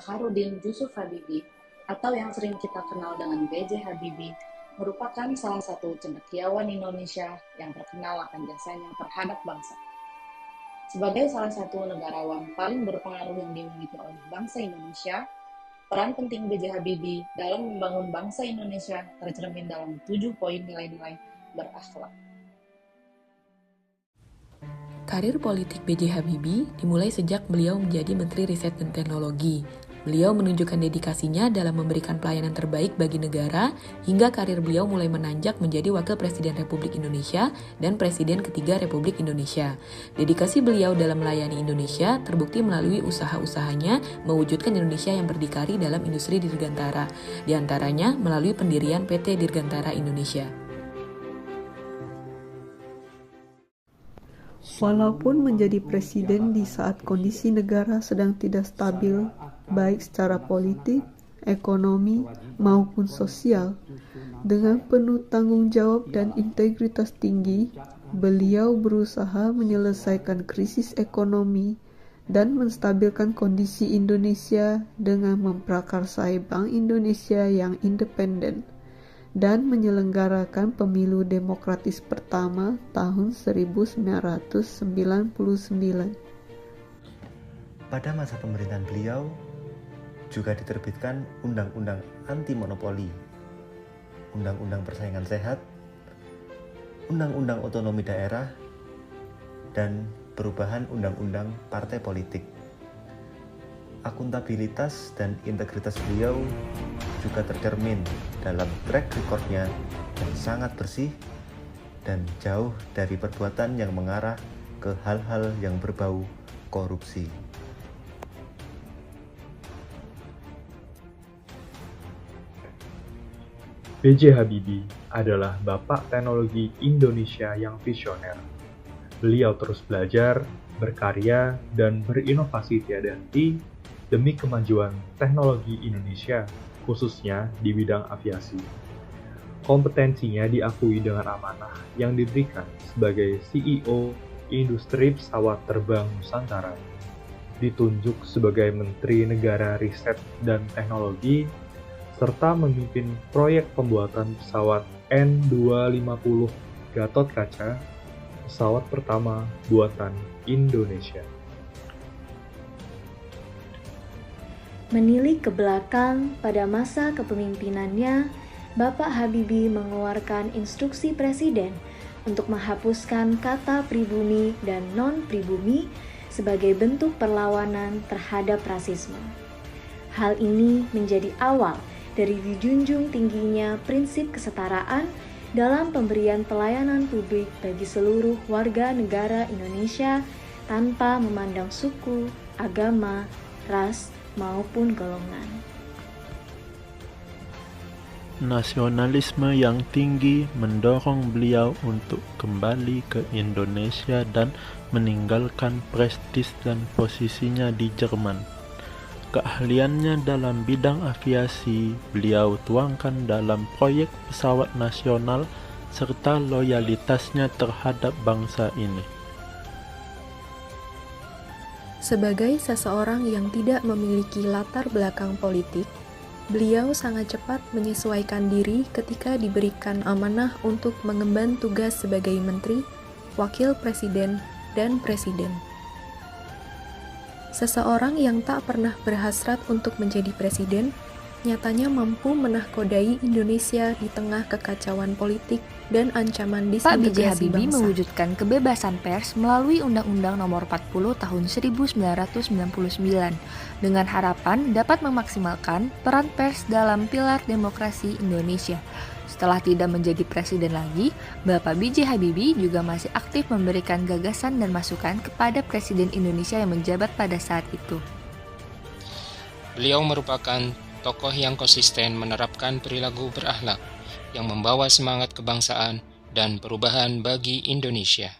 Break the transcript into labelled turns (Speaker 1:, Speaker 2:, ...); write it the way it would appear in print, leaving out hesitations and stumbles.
Speaker 1: Fakhrudin Yusuf Habibie atau yang sering kita kenal dengan B.J. Habibie merupakan salah satu cendekiawan Indonesia yang terkenal akan jasanya terhadap bangsa. Sebagai salah satu negarawan paling berpengaruh yang dimiliki oleh bangsa Indonesia, peran penting B.J. Habibie dalam membangun bangsa Indonesia tercermin dalam 7 poin nilai-nilai berakhlak.
Speaker 2: Karir politik B.J. Habibie dimulai sejak beliau menjadi Menteri Riset dan Teknologi. Beliau menunjukkan dedikasinya dalam memberikan pelayanan terbaik bagi negara, hingga karir beliau mulai menanjak menjadi Wakil Presiden Republik Indonesia dan Presiden ketiga Republik Indonesia. Dedikasi beliau dalam melayani Indonesia terbukti melalui usaha-usahanya mewujudkan Indonesia yang berdikari dalam industri dirgantara, di antaranya melalui pendirian PT Dirgantara Indonesia.
Speaker 3: Walaupun menjadi presiden di saat kondisi negara sedang tidak stabil, baik secara politik, ekonomi, maupun sosial, dengan penuh tanggung jawab dan integritas tinggi, beliau berusaha menyelesaikan krisis ekonomi dan menstabilkan kondisi Indonesia dengan memprakarsai Bank Indonesia yang independen dan menyelenggarakan pemilu demokratis pertama tahun 1999.
Speaker 4: Pada masa pemerintahan beliau, juga diterbitkan Undang-Undang Anti Monopoli, Undang-Undang Persaingan Sehat, Undang-Undang Otonomi Daerah, dan perubahan Undang-Undang Partai Politik. Akuntabilitas dan integritas beliau juga tercermin dalam track record-nya yang sangat bersih dan jauh dari perbuatan yang mengarah ke hal-hal yang berbau korupsi.
Speaker 5: B.J. Habibie adalah bapak teknologi Indonesia yang visioner. Beliau terus belajar, berkarya, dan berinovasi tiada henti demi kemajuan teknologi Indonesia, khususnya di bidang aviasi. Kompetensinya diakui dengan amanah yang diberikan sebagai CEO Industri Pesawat Terbang Nusantara, ditunjuk sebagai Menteri Negara Riset dan Teknologi, serta memimpin proyek pembuatan pesawat N250 Gatot Kaca, pesawat pertama buatan Indonesia.
Speaker 6: Menilik ke belakang pada masa kepemimpinannya, Bapak Habibie mengeluarkan instruksi Presiden untuk menghapuskan kata pribumi dan non-pribumi sebagai bentuk perlawanan terhadap rasisme. Hal ini menjadi awal dari dijunjung tingginya prinsip kesetaraan dalam pemberian pelayanan publik bagi seluruh warga negara Indonesia tanpa memandang suku, agama, ras, maupun golongan.
Speaker 7: Nasionalisme yang tinggi mendorong beliau untuk kembali ke Indonesia dan meninggalkan prestis dan posisinya di Jerman. Keahliannya dalam bidang aviasi beliau tuangkan dalam proyek pesawat nasional serta loyalitasnya terhadap bangsa ini.
Speaker 2: Sebagai seseorang yang tidak memiliki latar belakang politik, beliau sangat cepat menyesuaikan diri ketika diberikan amanah untuk mengemban tugas sebagai menteri, wakil presiden, dan presiden. Seseorang yang tak pernah berhasrat untuk menjadi presiden, nyatanya mampu menahkodai Indonesia di tengah kekacauan politik dan ancaman
Speaker 8: Pak B.J.
Speaker 2: disintegrasi
Speaker 8: Habibie
Speaker 2: bangsa.
Speaker 8: mewujudkan kebebasan pers melalui Undang-Undang Nomor 40 Tahun 1999 dengan harapan dapat memaksimalkan peran pers dalam pilar demokrasi Indonesia. Setelah tidak menjadi presiden lagi, Bapak B.J. Habibie juga masih aktif memberikan gagasan dan masukan kepada Presiden Indonesia yang menjabat pada saat itu.
Speaker 9: Beliau merupakan tokoh yang konsisten menerapkan perilaku berakhlak yang membawa semangat kebangsaan dan perubahan bagi Indonesia.